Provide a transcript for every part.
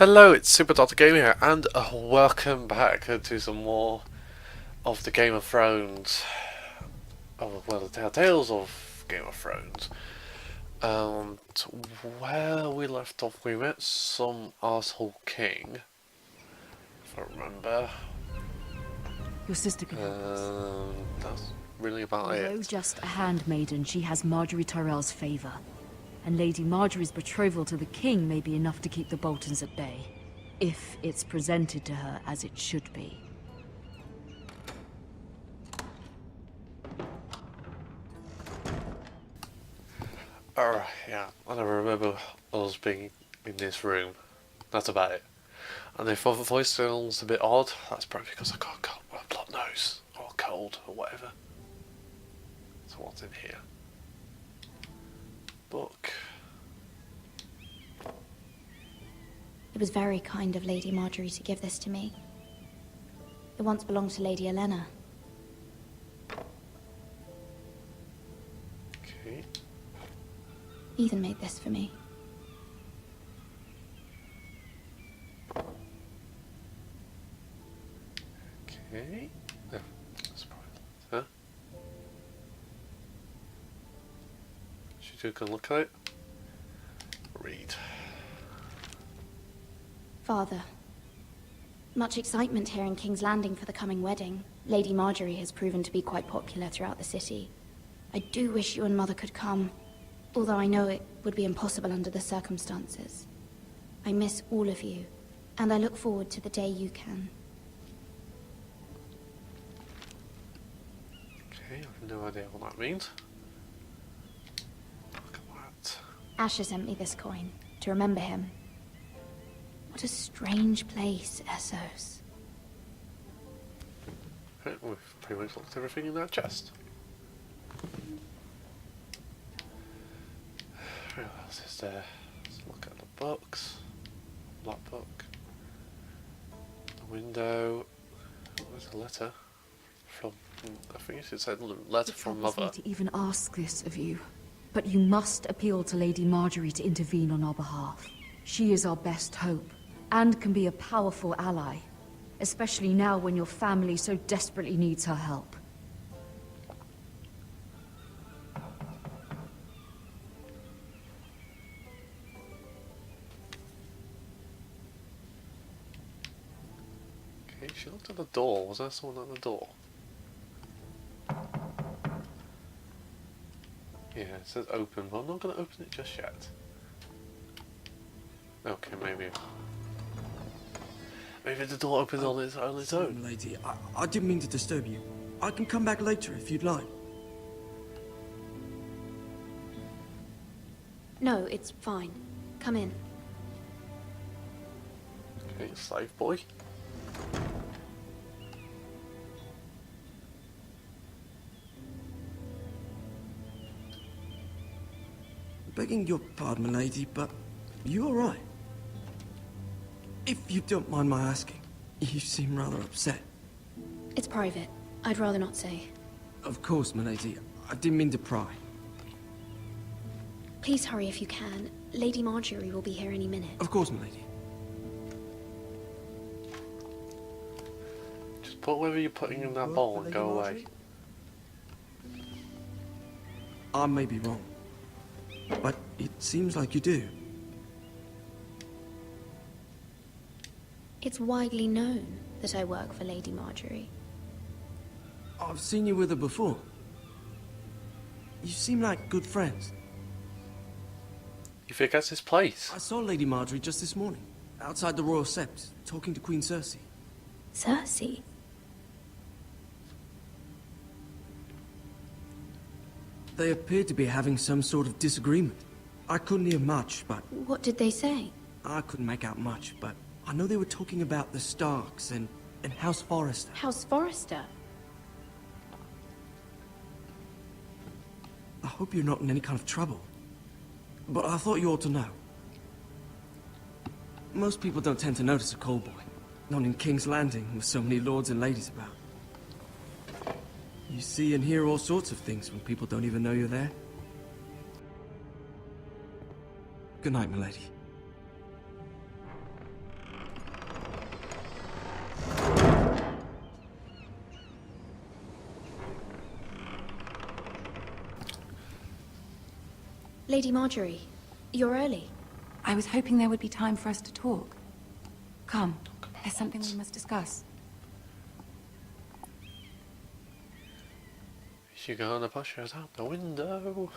Hello, it's SuperDoctorGamer here, and welcome back to some more of the Game of Thrones. Oh, well, the Tales of Game of Thrones. And where we left off, we met some arsehole king, if I remember. Your sister can help us. That's really about it. Although just a handmaiden, she has Marjorie Tyrell's favour. And Lady Marjorie's betrothal to the king may be enough to keep the Boltons at bay. If it's presented to her as it should be. Alright, yeah, I don't remember us being in this room. That's about it. And if my voice sounds a bit odd, that's probably because I got a blocked nose, or a cold, or whatever. So what's in here? Book. It was very kind of Lady Marjorie to give this to me. It once belonged to Lady Olenna. Okay. Ethan made this for me. Okay. Yeah, that's probably huh? Should you go look at it? Read. Father. Much excitement here in King's Landing for the coming wedding. Lady Marjorie has proven to be quite popular throughout the city. I do wish you and Mother could come, although I know it would be impossible under the circumstances. I miss all of you, and I look forward to the day you can. Okay, I have no idea what that means. Look at that. Asher sent me this coin, to remember him. What a strange place, Essos. Okay, we've pretty much looked at everything in that chest. What else is there? Let's look at the books. Black book. The window. Where's the letter? From, I think it said letter from Mother. Me to even ask this of you, but you must appeal to Lady Marjorie to intervene on our behalf. She is our best hope, and can be a powerful ally, especially now when your family so desperately needs her help. Okay, she looked at the door. Was there someone at the door? Yeah, it says open, but I'm not going to open it just yet. Okay, maybe. Maybe the door opens on its own. Sorry, lady. I didn't mean to disturb you. I can come back later if you'd like. No, it's fine. Come in. Okay, slave boy. Begging your pardon, lady, but you all right? If you don't mind my asking, you seem rather upset. It's private. I'd rather not say. Of course, milady. I didn't mean to pry. Please hurry if you can. Lady Marjorie will be here any minute. Of course, milady. Just put whatever you're putting in that bowl and go away. I may be wrong, but it seems like you do. It's widely known that I work for Lady Marjorie. I've seen you with her before. You seem like good friends. You think that's his place? I saw Lady Marjorie just this morning, outside the Royal Sept, talking to Queen Cersei. Cersei? They appeared to be having some sort of disagreement. I couldn't hear much, but What did they say? I couldn't make out much, but I know they were talking about the Starks and House Forrester. House Forrester? I hope you're not in any kind of trouble. But I thought you ought to know. Most people don't tend to notice a callboy. Not in King's Landing, with so many lords and ladies about. You see and hear all sorts of things when people don't even know you're there. Good night, milady. Lady Marjorie, you're early. I was hoping there would be time for us to talk. Come, there's something we must discuss. You're gonna push us out the window?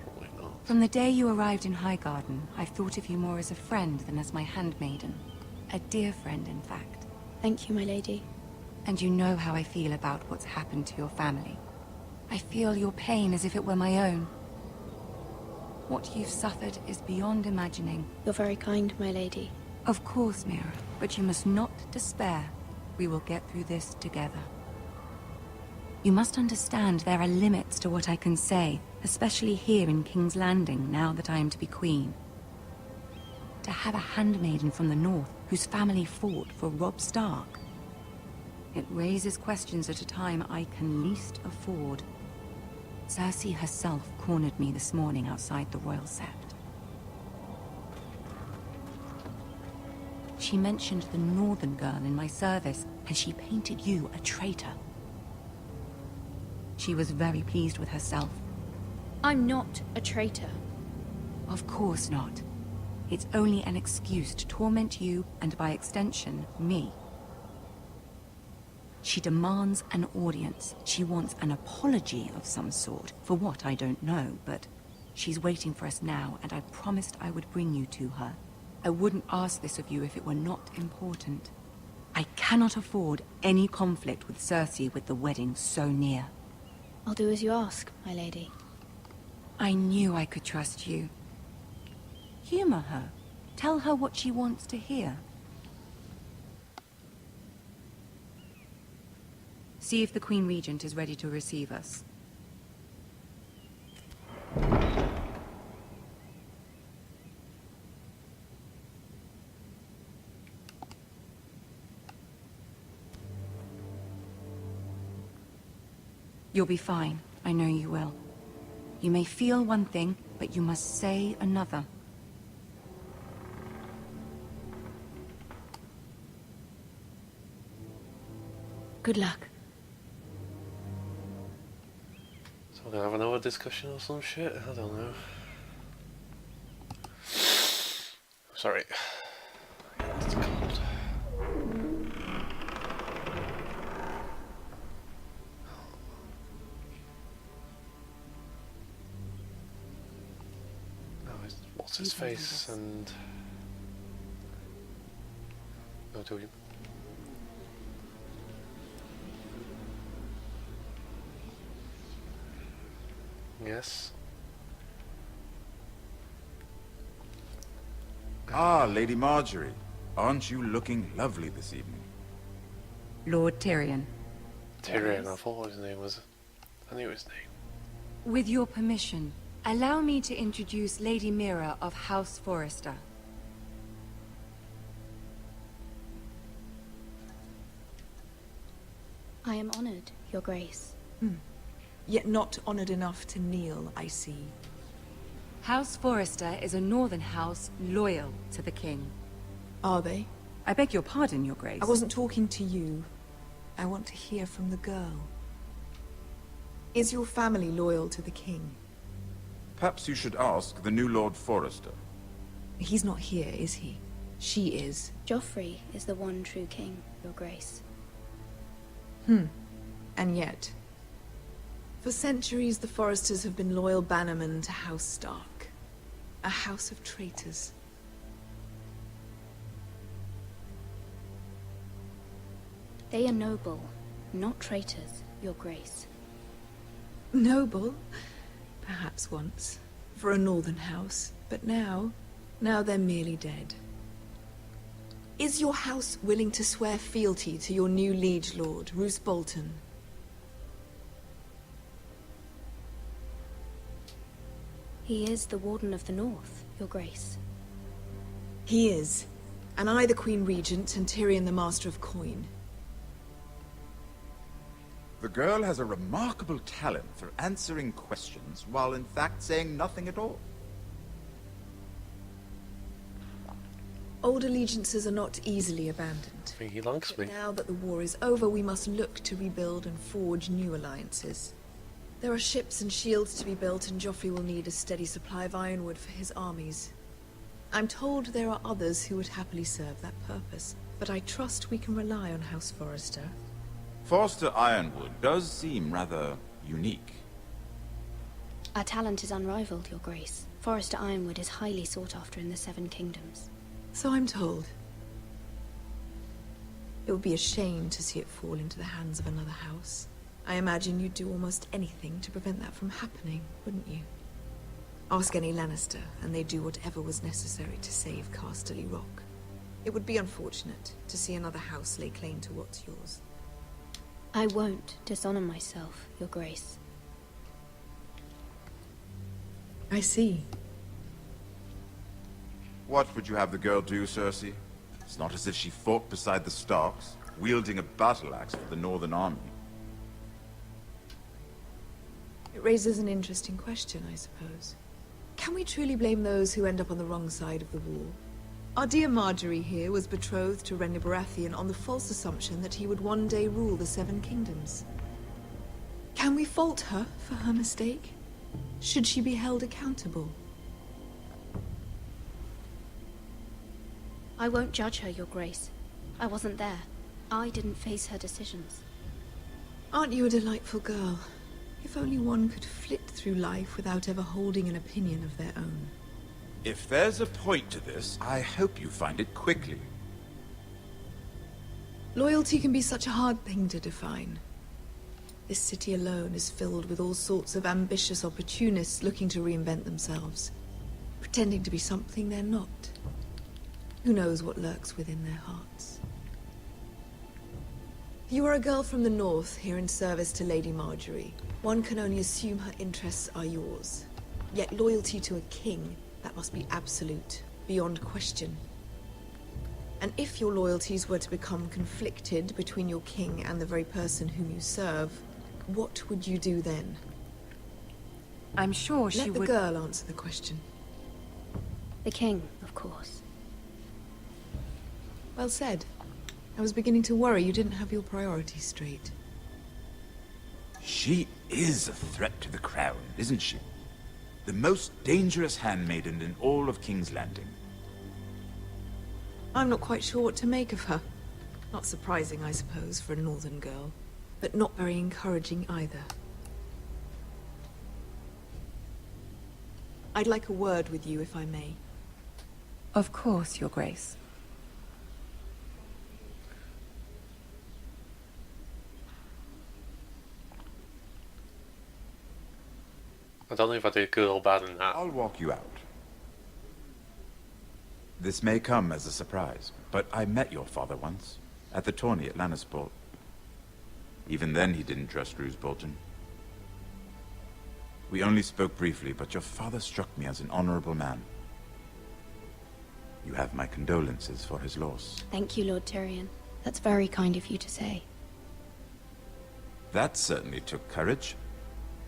Probably not. From the day you arrived in Highgarden, I've thought of you more as a friend than as my handmaiden. A dear friend, in fact. Thank you, my lady. And you know how I feel about what's happened to your family. I feel your pain as if it were my own. What you've suffered is beyond imagining. You're very kind, my lady. Of course, Mira, but you must not despair. We will get through this together. You must understand there are limits to what I can say, especially here in King's Landing, now that I am to be queen. To have a handmaiden from the north whose family fought for Robb Stark. It raises questions at a time I can least afford. Cersei herself cornered me this morning outside the Royal Sept. She mentioned the northern girl in my service, and she painted you a traitor. She was very pleased with herself. I'm not a traitor. Of course not. It's only an excuse to torment you, and by extension, me. She demands an audience. She wants an apology of some sort, for what I don't know, but she's waiting for us now, and I promised I would bring you to her. I wouldn't ask this of you if it were not important. I cannot afford any conflict with Cersei with the wedding so near. I'll do as you ask, my lady. I knew I could trust you. Humor her. Tell her what she wants to hear. See if the Queen Regent is ready to receive us. You'll be fine. I know you will. You may feel one thing, but you must say another. Good luck. So we're gonna have another discussion or some shit? I don't know. Sorry. It's cold. What's his face and... No, do you? Yes. Ah, Lady Marjorie. Aren't you looking lovely this evening? Lord Tyrion. Tyrion, I thought his name was... I knew his name. With your permission, allow me to introduce Lady Mira of House Forrester. I am honored, Your Grace. Yet not honored enough to kneel, I see. House Forrester is a northern house loyal to the king. Are they? I beg your pardon, Your Grace. I wasn't talking to you. I want to hear from the girl. Is your family loyal to the king? Perhaps you should ask the new Lord Forrester. He's not here, is he? She is. Joffrey is the one true king, Your Grace. And yet... For centuries, the Forresters have been loyal bannermen to House Stark. A house of traitors. They are noble, not traitors, Your Grace. Noble? Perhaps once. For a northern house. But now they're merely dead. Is your house willing to swear fealty to your new liege lord, Roose Bolton? He is the Warden of the North, Your Grace. He is. And I the Queen Regent, and Tyrion the Master of Coin. The girl has a remarkable talent for answering questions while in fact saying nothing at all. Old allegiances are not easily abandoned. I think he likes me. Now that the war is over, we must look to rebuild and forge new alliances. There are ships and shields to be built, and Joffrey will need a steady supply of ironwood for his armies. I'm told there are others who would happily serve that purpose, but I trust we can rely on House Forrester. Forrester Ironwood does seem rather unique. Our talent is unrivaled, Your Grace. Forrester Ironwood is highly sought after in the Seven Kingdoms. So I'm told. It would be a shame to see it fall into the hands of another house. I imagine you'd do almost anything to prevent that from happening, wouldn't you? Ask any Lannister, and they'd do whatever was necessary to save Casterly Rock. It would be unfortunate to see another house lay claim to what's yours. I won't dishonor myself, Your Grace. I see. What would you have the girl do, Cersei? It's not as if she fought beside the Starks, wielding a battle axe for the Northern Army. It raises an interesting question, I suppose. Can we truly blame those who end up on the wrong side of the war? Our dear Marjorie here was betrothed to Renly Baratheon on the false assumption that he would one day rule the Seven Kingdoms. Can we fault her for her mistake? Should she be held accountable? I won't judge her, Your Grace. I wasn't there. I didn't face her decisions. Aren't you a delightful girl? If only one could flit through life without ever holding an opinion of their own. If there's a point to this, I hope you find it quickly. Loyalty can be such a hard thing to define. This city alone is filled with all sorts of ambitious opportunists looking to reinvent themselves, pretending to be something they're not. Who knows what lurks within their hearts? You are a girl from the north, here in service to Lady Marjorie. One can only assume her interests are yours. Yet loyalty to a king, that must be absolute, beyond question. And if your loyalties were to become conflicted between your king and the very person whom you serve, what would you do then? I'm sure she Let the would... girl answer the question. The king, of course. Well said. I was beginning to worry you didn't have your priorities straight. She is a threat to the crown, isn't she? The most dangerous handmaiden in all of King's Landing. I'm not quite sure what to make of her. Not surprising, I suppose, for a northern girl, but not very encouraging either. I'd like a word with you, if I may. Of course, Your Grace. I don't know if I did good or bad in that. I'll walk you out. This may come as a surprise, but I met your father once, at the tourney at Lannisport. Even then he didn't trust Roose Bolton. We only spoke briefly, but your father struck me as an honorable man. You have my condolences for his loss. Thank you, Lord Tyrion. That's very kind of you to say. That certainly took courage.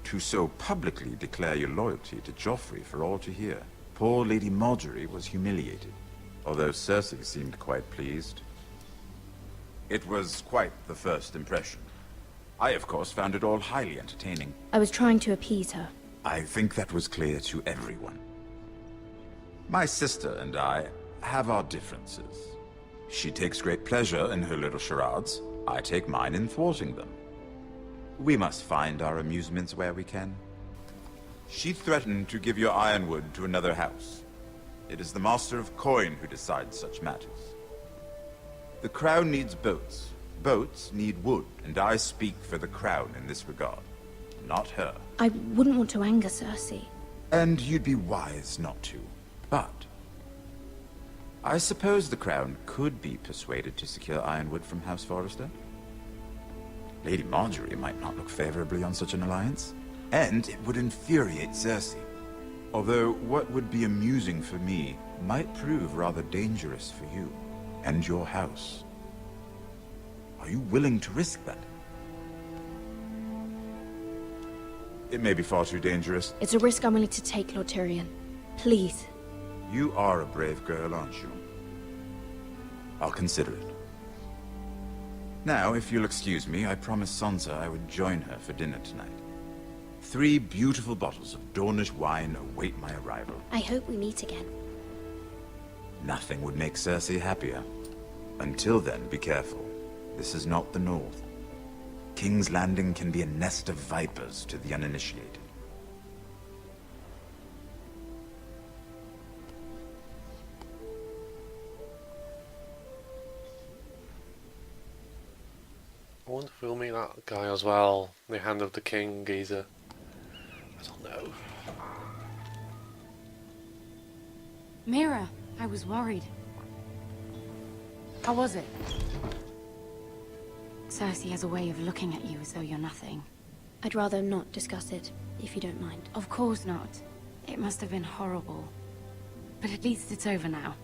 To so publicly declare your loyalty to Joffrey for all to hear. Poor Lady Marjorie was humiliated, although Cersei seemed quite pleased. It was quite the first impression. I, of course, found it all highly entertaining. I was trying to appease her. I think that was clear to everyone. My sister and I have our differences. She takes great pleasure in her little charades. I take mine in thwarting them. We must find our amusements where we can. She threatened to give your ironwood to another house. It is the Master of Coin who decides such matters. The crown needs boats. Boats need wood, and I speak for the crown in this regard, not her. I wouldn't want to anger Cersei. And you'd be wise not to. But I suppose the crown could be persuaded to secure ironwood from House Forrester. Lady Marjorie might not look favorably on such an alliance, and it would infuriate Cersei. Although what would be amusing for me might prove rather dangerous for you and your house. Are you willing to risk that? It may be far too dangerous. It's a risk I'm willing to take, Lord Tyrion. Please. You are a brave girl, aren't you? I'll consider it. Now, if you'll excuse me, I promised Sansa I would join her for dinner tonight. 3 beautiful bottles of Dornish wine await my arrival. I hope we meet again. Nothing would make Cersei happier. Until then, be careful. This is not the North. King's Landing can be a nest of vipers to the uninitiated. I wonder if we'll meet that guy as well. The Hand of the King geezer. I don't know. Mira, I was worried. How was it? Cersei has a way of looking at you as though you're nothing. I'd rather not discuss it, if you don't mind. Of course not. It must have been horrible. But at least it's over now.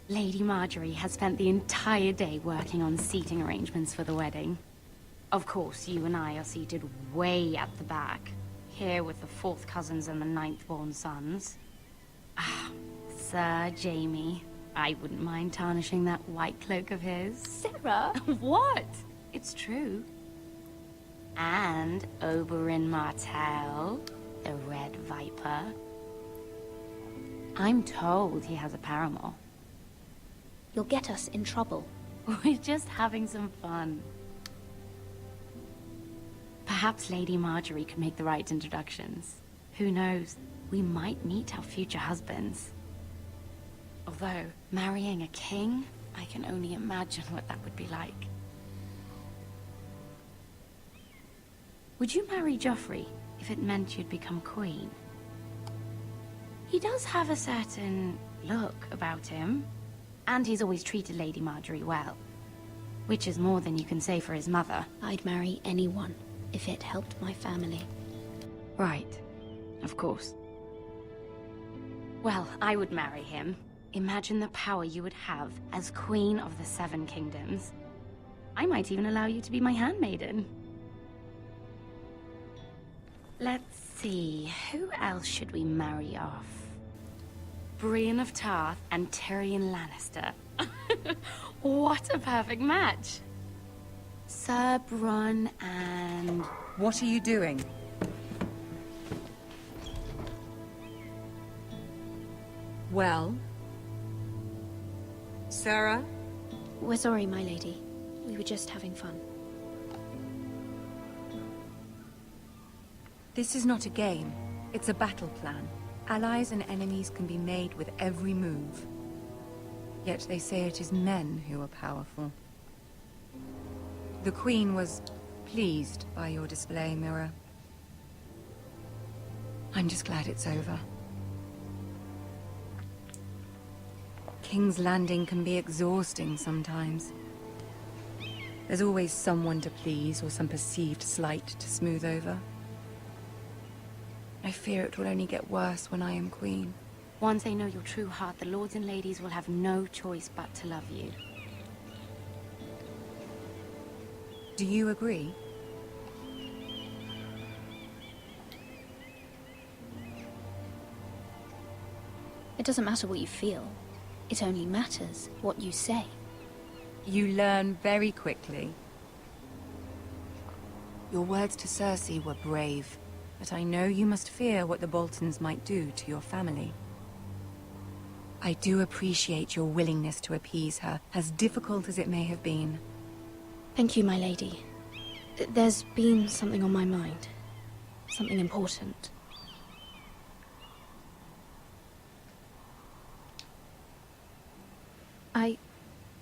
Lady Marjorie has spent the entire day working on seating arrangements for the wedding. Of course, you and I are seated way at the back, here with the 4th cousins and the 9th-born sons. Ah, Sir Jaime. I wouldn't mind tarnishing that white cloak of his. Sarah! What? It's true. And Oberyn Martell, the Red Viper. I'm told he has a paramour. You'll get us in trouble. We're just having some fun. Perhaps Lady Marjorie could make the right introductions. Who knows? We might meet our future husbands. Although, marrying a king, I can only imagine what that would be like. Would you marry Joffrey if it meant you'd become queen? He does have a certain look about him, and he's always treated Lady Marjorie well, which is more than you can say for his mother. I'd marry anyone if it helped my family. Right. Of course. Well, I would marry him. Imagine the power you would have as Queen of the 7 Kingdoms. I might even allow you to be my handmaiden. Let's see, who else should we marry off? Brienne of Tarth and Tyrion Lannister. What a perfect match! Sir Bronn and... What are you doing? Well? Sarah? We're sorry, my lady. We were just having fun. This is not a game. It's a battle plan. Allies and enemies can be made with every move. Yet they say it is men who are powerful. The Queen was pleased by your display, Mira. I'm just glad it's over. King's Landing can be exhausting sometimes. There's always someone to please or some perceived slight to smooth over. I fear it will only get worse when I am queen. Once they know your true heart, the lords and ladies will have no choice but to love you. Do you agree? It doesn't matter what you feel. It only matters what you say. You learn very quickly. Your words to Cersei were brave, but I know you must fear what the Boltons might do to your family. I do appreciate your willingness to appease her, as difficult as it may have been. Thank you, my lady. There's been something on my mind. Something important.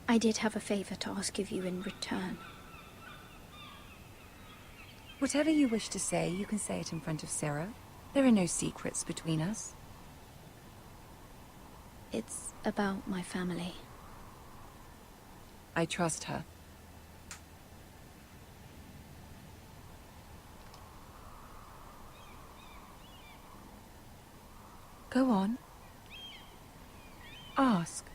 I did have a favor to ask of you in return. Whatever you wish to say, you can say it in front of Sarah. There are no secrets between us. It's about my family. I trust her. Go on. Ask.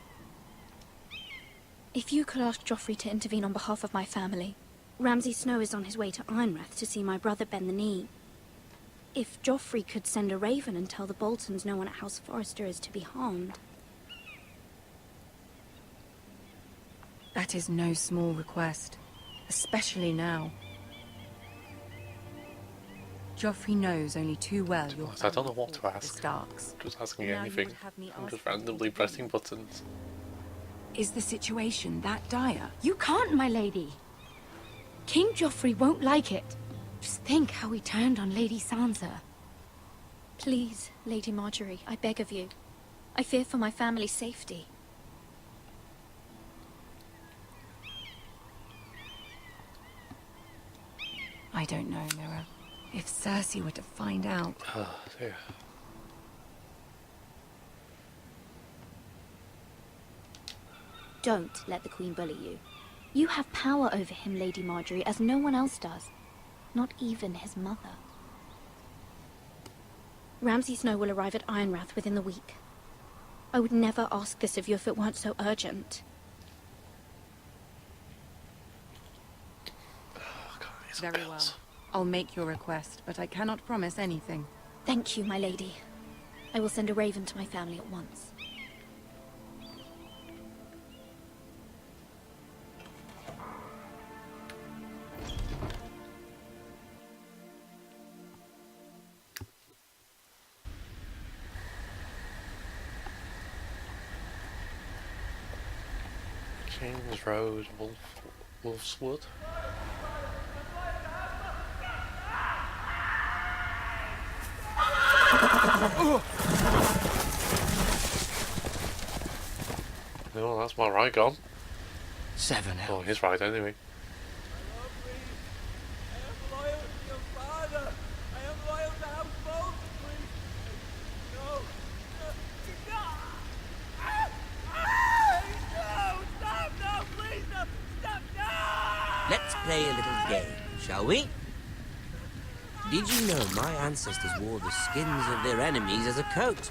If you could ask Joffrey to intervene on behalf of my family. Ramsay Snow is on his way to Ironrath to see my brother bend the knee. If Joffrey could send a raven and tell the Boltons no one at House Forrester is to be harmed. That is no small request, especially now. Joffrey knows only too well your I don't know family what to fought the ask. Starks. Just asking Now you anything. would have me I'm ask just you randomly to pressing leave. buttons. Is the situation that dire? You can't, my lady. King Joffrey won't like it. Just think how he turned on Lady Sansa. Please, Lady Marjorie, I beg of you. I fear for my family's safety. I don't know, Mira. If Cersei were to find out... Oh dear. Don't let the Queen bully you. You have power over him, Lady Marjorie, as no one else does. Not even his mother. Ramsay Snow will arrive at Ironrath within the week. I would never ask this of you if it weren't so urgent. Oh, God, these Very well. bills. I'll make your request, but I cannot promise anything. Thank you, my lady. I will send a raven to my family at once. King's Road, Wolfswood. No, that's my right gone. 7 Oh, he's right anyway. Let's play a little game, shall we? Did you know my ancestors wore the skins of their enemies as a coat?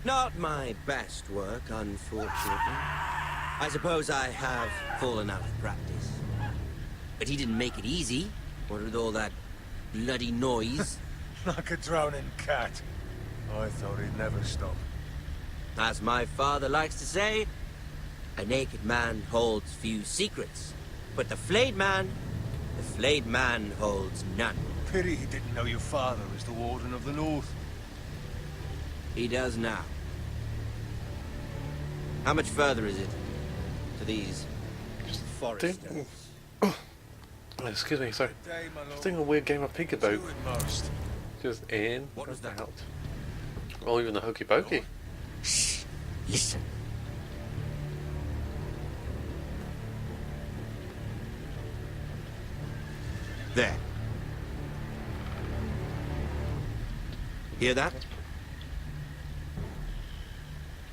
Not my best work, unfortunately. I suppose I have fallen out of practice. But he didn't make it easy, what with all that bloody noise. Like a drowning cat. I thought he'd never stop. As my father likes to say, a naked man holds few secrets. But the flayed man holds none. Pity he didn't know your father was the Warden of the North. He does now. How much further is it to these forest Ding. elves? Oh, excuse me, sorry. Day, my I was lord. doing a weird game of peekaboo. Two at most. Just in, What was that? out. Or even the hokey pokey. Shh! Listen. There. Hear that?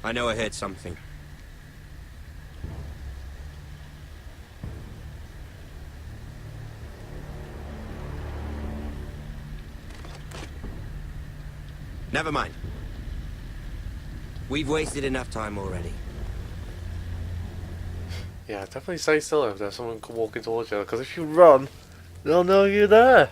I know I heard something. Never mind. We've wasted enough time already. Yeah, definitely stay still if there's someone walking towards you, because if you run, they'll know you're there.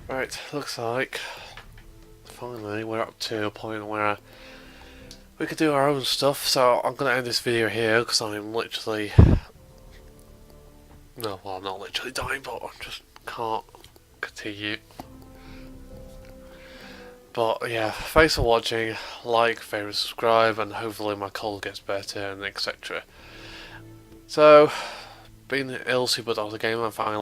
Right, looks like finally we're up to a point where we could do our own stuff, so I'm going to end this video here because I'm literally... No, well, I'm not literally dying, but I just can't continue. But yeah, thanks for watching, like, favourite, subscribe, and hopefully my cold gets better and etc. So, been ill, SuperDoctorGamer, and finally